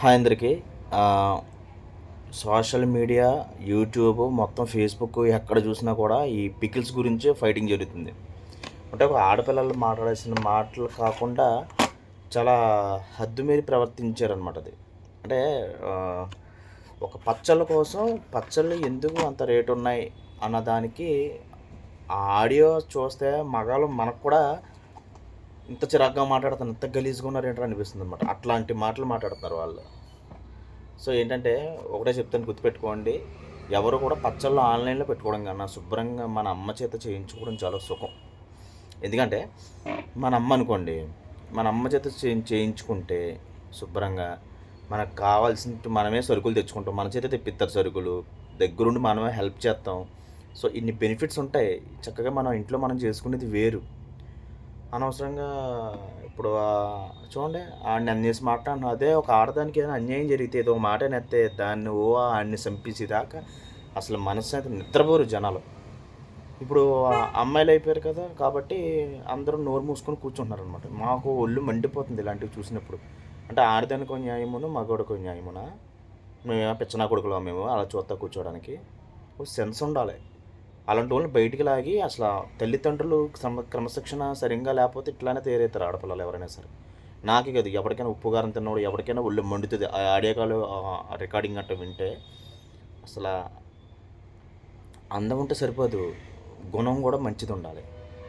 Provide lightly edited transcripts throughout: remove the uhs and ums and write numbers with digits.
Hi అందరికీ. Social media, YouTube, మొత్తం Facebook ఎక్కడ చూసినా కూడా ఈ పికిల్స్ గురించే ఫైటింగ్ జరుగుతుంది. అంటే ఒక ఆడపిల్లలు మాట్లాడాల్సిన మాటలు కాకుండా చాలా హద్దు మీరి ప్రవర్తించారనమాట అది. అంటే ఆహ్, ఒక పచ్చళ్ళ కోసం పచ్చళ్ళు ఎందుకు అంత రేటు ఉన్నాయి అన్న దానికి ఆ ఆడియో చూస్తే మగాళ్ళు మనకు కూడా ఇంత చిరాగ్గా మాట్లాడుతున్నారు, ఇంత గలీజ్‌గా ఉన్నారేంట్రా అనిపిస్తుందనమాట. అట్లాంటి మాటలు మాట్లాడుతున్నారు వాళ్ళు. సో ఏంటంటే ఒకటే చెప్తాను, గుర్తుపెట్టుకోండి. ఎవరు కూడా పచ్చళ్ళు ఆన్లైన్లో పెట్టుకోవడం కన్నా శుభ్రంగా మన అమ్మ చేత చేయించుకోవడం చాలా సుఖం. ఎందుకంటే మన అమ్మ అనుకోండి, మన అమ్మ చేత చేయించుకుంటే శుభ్రంగా మనకు కావాల్సిన మనమే సరుకులు తెచ్చుకుంటాం, మన చేత తెప్పిస్తారు సరుకులు, దగ్గరుండి మనమే హెల్ప్ చేస్తాం. సో ఇన్ని బెనిఫిట్స్ ఉంటాయి. చక్కగా మనం ఇంట్లో మనం చేసుకునేది వేరు. అనవసరంగా ఇప్పుడు చూడండి, ఆడిని అన్నేసి మాట్లాడిన అదే ఒక ఆడదానికి ఏదైనా అన్యాయం జరిగితే ఏదో ఒక మాట నెత్తే దాన్ని ఆడిని చంపేసేదాకా అసలు మనసు అయితే నిద్రపోరు జనాలు. ఇప్పుడు అమ్మాయిలు అయిపోయారు కదా, కాబట్టి అందరూ నోరు మూసుకొని కూర్చుంటున్నారు అనమాట. మాకు ఒళ్ళు మండిపోతుంది ఇలాంటివి చూసినప్పుడు. అంటే ఆడదానికో న్యాయమును, మగవాడికో న్యాయమునా? మేము పిచ్చనా కొడుకులో మేము అలా చూస్తా కూర్చోవడానికి? ఓ సెన్స్ ఉండాలి. అలాంటి వాళ్ళని బయటికి లాగి అసలు తల్లిదండ్రులు క్రమశిక్షణ సరిగ్గా లేకపోతే ఇట్లానే తయారవుతారు ఆడపిల్లలు ఎవరైనా సరే. నాకే కాదు, ఎవరికైనా ఉప్పు కారం తిన్నవాడు ఎవరికైనా ఒళ్ళు మండుతుంది ఆ ఆడియో కాల్ రికార్డింగ్ గట్ట వింటే. అసలు అందం ఉంటే సరిపోదు, గుణం కూడా మంచిది ఉండాలి.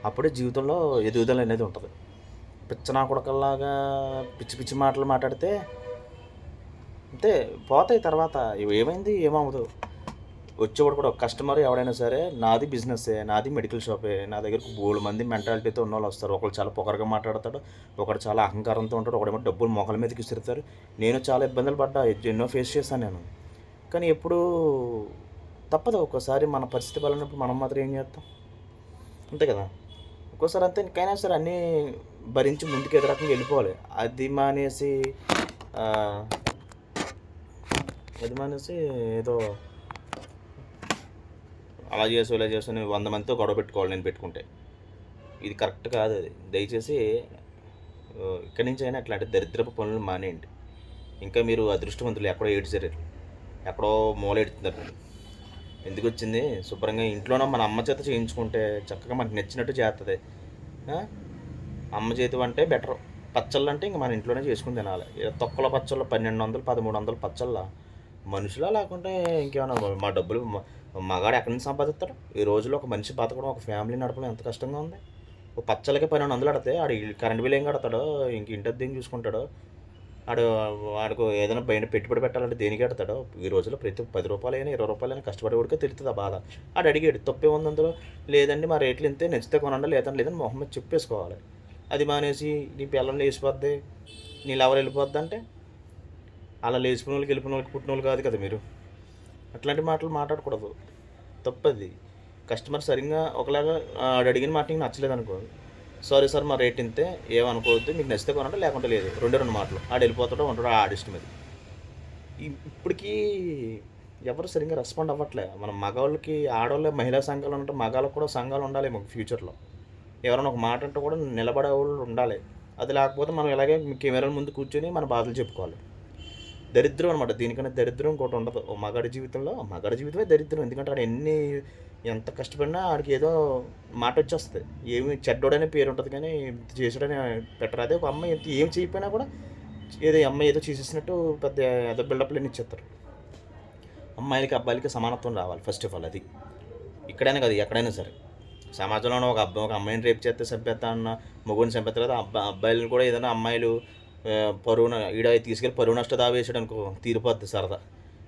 అప్పుడే జీవితంలో ఎదుగుదల అనేది ఉంటుంది. పిచ్చనా కొడకల్లాగా పిచ్చి పిచ్చి మాటలు మాట్లాడితే అంతే, పోతాయి తర్వాత. ఇవి ఏమైంది ఏమవ్వదు. వచ్చేవాడు కూడా ఒక కస్టమర్ ఎవడైనా సరే, నాది బిజినెస్సే, నాది మెడికల్ షాపే, నా దగ్గరకు బోలెడు మంది మెంటాలిటీతో ఉన్నోళ్ళు వస్తారు. ఒకళ్ళు చాలా పొగరుగా మాట్లాడతాడు, ఒకడు చాలా అహంకారంతో ఉంటాడు, ఒకడేమో డబ్బులు మొఖాల మీదకి విసురుతారు. నేను చాలా ఇబ్బందులు పడ్డా, ఎన్నో ఫేస్ చేశాను నేను. కానీ ఎప్పుడూ తప్పదు, ఒక్కోసారి మన పరిస్థితి బాగాలేనప్పుడు మనం మాత్రం ఏం చేస్తాం, అంతే కదా. ఒక్కోసారి అంతే. ఇంకైనా సరే అన్నీ భరించి ముందుకు ఎదురకంగా వెళ్ళిపోవాలి. అది మానేసి అది మానేసి ఏదో అలా చేసావు ఇలా చేసావు నేను 100 మందితో గొడవ పెట్టుకోవాలి నేను పెట్టుకుంటే. ఇది కరెక్ట్ కాదు. అది దయచేసి ఇక్కడి నుంచి అయినా అట్లాంటి దరిద్రపు పనులు మానేయండి. ఇంకా మీరు అదృష్టవంతులు, ఎక్కడో ఏడ్చారు, ఎక్కడో మూల ఎడుతున్నారు మీరు. ఎందుకు వచ్చింది? శుభ్రంగా ఇంట్లోనే మన అమ్మ చేత చేయించుకుంటే చక్కగా మనకు నచ్చినట్టు చేస్తుంది. అమ్మ చేతి అంటే బెటర్. పచ్చళ్ళు అంటే ఇంక మన ఇంట్లోనే చేసుకుని తినాలి. తొక్కల పచ్చళ్ళు 1200 1300 పచ్చళ్ళ మనుషులా లేకుంటే ఇంకేమైనా? మా డబ్బులు మగాడు ఎక్కడి నుంచి సంపాదిస్తాడు? ఈ రోజుల్లో ఒక మనిషి బతకడం, ఒక ఫ్యామిలీ నడపడం ఎంత కష్టంగా ఉంది. ఒక పచ్చళ్ళకి 1200 కడితే ఆడు కరెంట్ బిల్ ఏం కడతాడో, ఇంక ఇంటి అద్దె ఏం చూసుకుంటాడో, ఆడు వాడికి ఏదైనా బయట పెట్టుబడి పెట్టాలంటే దేనికి కడతాడో? ఈ రోజుల్లో ప్రతి 10 రూపాయలైనా 20 రూపాయలైనా కష్టపడే వాడికే తెలుస్తుంది ఆ బాధ. ఆడు అడిగాడు, తప్పే ఉంది అందులో? లేదండి మా రేట్లు ఇంతే, నచ్చితే కొనండి, లేదని మొహమ్మద్ చెప్పేసుకోవాలి. అది మానేసి నీ పిల్లలు లేచిపోద్ది, నీ లవర్ వెళ్ళిపోద్ది అంటే అలా లేచిపోయిన వాళ్ళకి వెళ్ళిపోయిన వాళ్ళకి పుట్టిన వాళ్ళు కాదు కదా మీరు. అట్లాంటి మాటలు మాట్లాడకూడదు, తప్పది. కస్టమర్ సరిగ్గా ఒకలాగా ఆడు అడిగిన మాట నీకు నచ్చలేదు అనుకో, సారీ సార్ మా రేట్ ఇంతే, ఏమనుకోవద్దు, మీకు నచ్చితే కొనండి లేకుంటే లేదు, రెండు మాటలు. ఆడు వెళ్ళిపోతాడో ఉంటాడో ఆడిష్టం ఇది. ఇప్పటికీ ఎవరు సరిగ్గా రెస్పాండ్ అవ్వట్లే. మన మగవాళ్ళకి ఆడవాళ్ళ మహిళా సంఘాలు అంటే మగాళ్ళకు కూడా సంఘాలు ఉండాలి మాకు ఫ్యూచర్లో. ఎవరైనా ఒక మాట అంటే కూడా నిలబడే వాళ్ళు ఉండాలి. అది లేకపోతే మనం ఇలాగే కెమెరాల ముందు కూర్చొని మన బాధలు చెప్పుకోవాలి. దరిద్రం అనమాట. దీనికన్నా దరిద్రం ఇంకోటి ఉండదు. మగాడి జీవితంలో మగాడి జీవితమే దరిద్రం. ఎందుకంటే ఆడు ఎంత కష్టపడినా ఆడికి ఏదో మాట వచ్చేస్తుంది. ఏమి చెడ్డోడనే పేరు ఉంటుంది కానీ చేసాడని పెట్టరు. అదే ఒక అమ్మాయి ఏం చేయకపోయినా కూడా ఏదో అమ్మాయి ఏదో చేసేసినట్టు పెద్ద ఏదో బిల్డప్లు ఇచ్చేస్తారు. అమ్మాయిలకి అబ్బాయిలకి సమానత్వం రావాలి ఫస్ట్ ఆఫ్ ఆల్. అది ఇక్కడైనా కాదు, ఎక్కడైనా సరే. సమాజంలో ఒక అమ్మాయిని రేపు చేస్తే చంపేస్తా అన్న, మొగుడిని చంపేస్తారు కదా, అబ్బాయిలను కూడా ఏదైనా అమ్మాయిలు పరువున తీసుకెళ్ళి పరువు నష్ట దావా వేసాడు అనుకో, తీరిపోద్ది సరదా.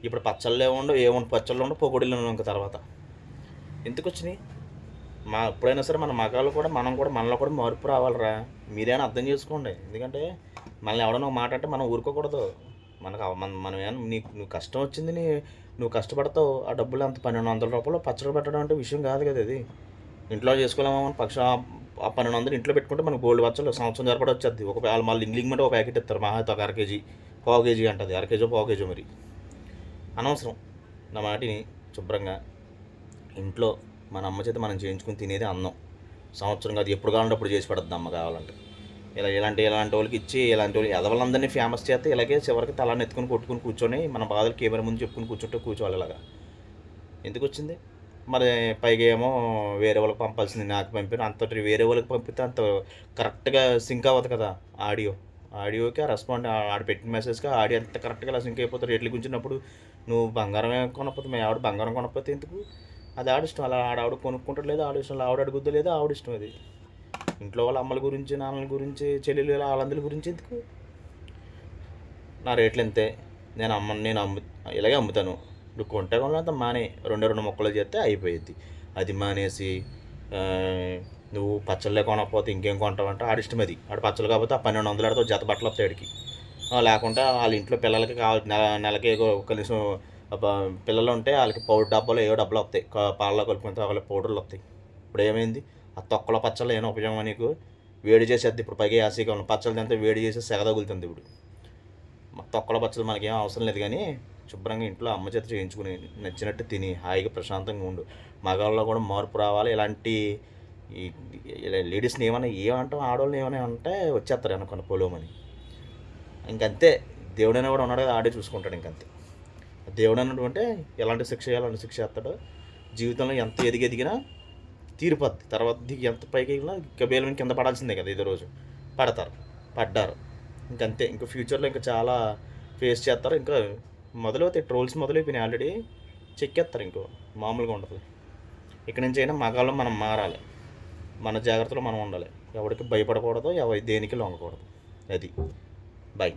ఇప్పుడు పచ్చళ్ళే ఉండవు, ఏముండవు, పచ్చళ్ళు ఉండవు, పొగడిలు ఉండవు. ఇంకా తర్వాత ఎందుకు వచ్చినాయి? ఎప్పుడైనా సరే మన మగాళ్ళు కూడా మనం కూడా మనలో కూడా మార్పు రావాలిరా. మీరైనా అర్థం చేసుకోండి. ఎందుకంటే మనల్ని ఎవడన్నా ఒక మాట అంటే మనం ఊరుకోకూడదు. మనం ఏమన్నా నువ్వు కష్టం వచ్చింది, నువ్వు కష్టపడతావు, ఆ డబ్బులు అంత 1200 రూపాయలు పచ్చడి పెట్టడం అంటే విషయం కాదు కదా అది. ఇంట్లో చేసుకోలేమని ఆ 1200 ఇంట్లో పెట్టుకుంటే మనకు బోల్డ్ పచ్చళ్ళు సంవత్సరం సరిపడా వచ్చేది. మళ్ళీ ఇంగ్లింగ్ అంటే ఒక ప్యాకెట్ ఇస్తారు, మహా అయితే ఒక అర కేజీ, పావు కేజీ అంటుంది, అర కేజీ పావు కేజీ. మరి అనవసరం. నా మాటిని శుభ్రంగా ఇంట్లో మన అమ్మ చేత మనం చేయించుకుని తినేది అన్నం. సంవత్సరం కాదు, ఎప్పుడు కావాలంటే అప్పుడు చేసి పెడద్దు అమ్మ కావాలంటే. ఇలాంటి వాళ్ళకి ఇచ్చి ఇలాంటి వాళ్ళు ఎదవలందరినీ ఫేమస్ చేస్తే ఇలాగే చివరికి తలాన్ని ఎత్తుకుని కొట్టుకుని కూర్చొని మన బాధలు కెమెరా ముందు చెప్పుకుని కూర్చోవాలి ఇలాగా. ఎందుకు వచ్చింది మరి? పైగా ఏమో వేరే వాళ్ళకి పంపాల్సింది నాకు పంపిన అంత వేరే వాళ్ళకి పంపితే అంత కరెక్ట్గా సింక్ అవ్వదు కదా ఆడియోకి ఆ రెస్పాండ్ ఆడ పెట్టిన మెసేజ్కి ఆడియో అంత కరెక్ట్గా అలా సింక్ అయిపోతుంది. రేట్లు గుంచినప్పుడు నువ్వు బంగారమే కొనకపోతే మేము ఆవిడ బంగారం కొనకపోతే ఎందుకు? అది ఆడిష్టం. అలా ఆవిడ కొనుక్కుంటాడు లేదు ఆవిడ ఆవిడ అడుగుద్దు లేదు ఆవిడిష్టం. అది ఇంట్లో వాళ్ళ అమ్మల గురించి నాన్నల గురించి చెల్లెలు వాళ్ళందరి గురించి ఎందుకు? నా రేట్లు ఎంతే, నేను ఇలాగే అమ్ముతాను. నువ్వు కొంటే కొనంత మానే 2 మొక్కలు చేస్తే అయిపోయింది. అది మానేసి నువ్వు పచ్చళ్ళే కొనకపోతే ఇంకేం కొంటావంటే ఆడిష్టం. అది ఆడు పచ్చళ్ళు కాకపోతే ఆ 1200 ఆడితో జత బట్టలు వస్తాయి ఆడికి. లేకుంటే వాళ్ళ ఇంట్లో పిల్లలకి నెలకి కనీసం పిల్లలు ఉంటే వాళ్ళకి పౌడర్ డబ్బాలు ఏవో డబ్బాలు వస్తాయి, పాలలో కలుపుకుంటే వాళ్ళకి పౌడర్లు వస్తాయి. ఇప్పుడు ఏమైంది? ఆ తొక్కల పచ్చళ్ళు ఏమైనా ఉపయోగం నీకు? వేడి చేసేది ఇప్పుడు పైగా యాసీకాలం పచ్చళ్ళు తింటే వేడి చేసి సెగ తగులుతుంది. ఇప్పుడు తొక్కల పచ్చళ్ళు మనకేం అవసరం లేదు, కానీ శుభ్రంగా ఇంట్లో అమ్మ చేత చేయించుకుని నచ్చినట్టు తిని హాయిగా ప్రశాంతంగా ఉండు. మగవాళ్ళలో కూడా మార్పు రావాలి. ఇలాంటి లేడీస్ని ఏమంటాం ఆడవాళ్ళని ఏమైనా అంటే వచ్చేస్తారు అనుకున్న పొలోమని. ఇంకంతే. దేవుడైనా కూడా ఉన్నాడు కదా, ఆడే చూసుకుంటాడు. ఇంకంతే. దేవుడు అన్నట్టు అంటే ఎలాంటి శిక్ష చేయాలంటే శిక్ష చేస్తాడో. జీవితంలో ఎంత ఎదిగినా తీరిపోద్ది. తర్వాత ఎంత పైకి వెళ్ళినా బేలు కింద పడాల్సిందే కదా. ఇదే రోజు పడ్డారు. ఇంకంతే. ఇంకా ఫ్యూచర్లో ఇంకా చాలా ఫేస్ చేస్తారు. ఇంకా మొదలవుతాయి, ట్రోల్స్ మొదలైపోయినాయి ఆల్రెడీ. చెక్కేస్తారు. ఇంకో మామూలుగా ఉండదు. ఇక్కడి నుంచి అయినా మగాళ్ళం మనం మారాలి. మన జాగ్రత్తలో మనం ఉండాలి. ఎవరికి భయపడకూడదు, దేనికి లొంగకూడదు. అది. బై.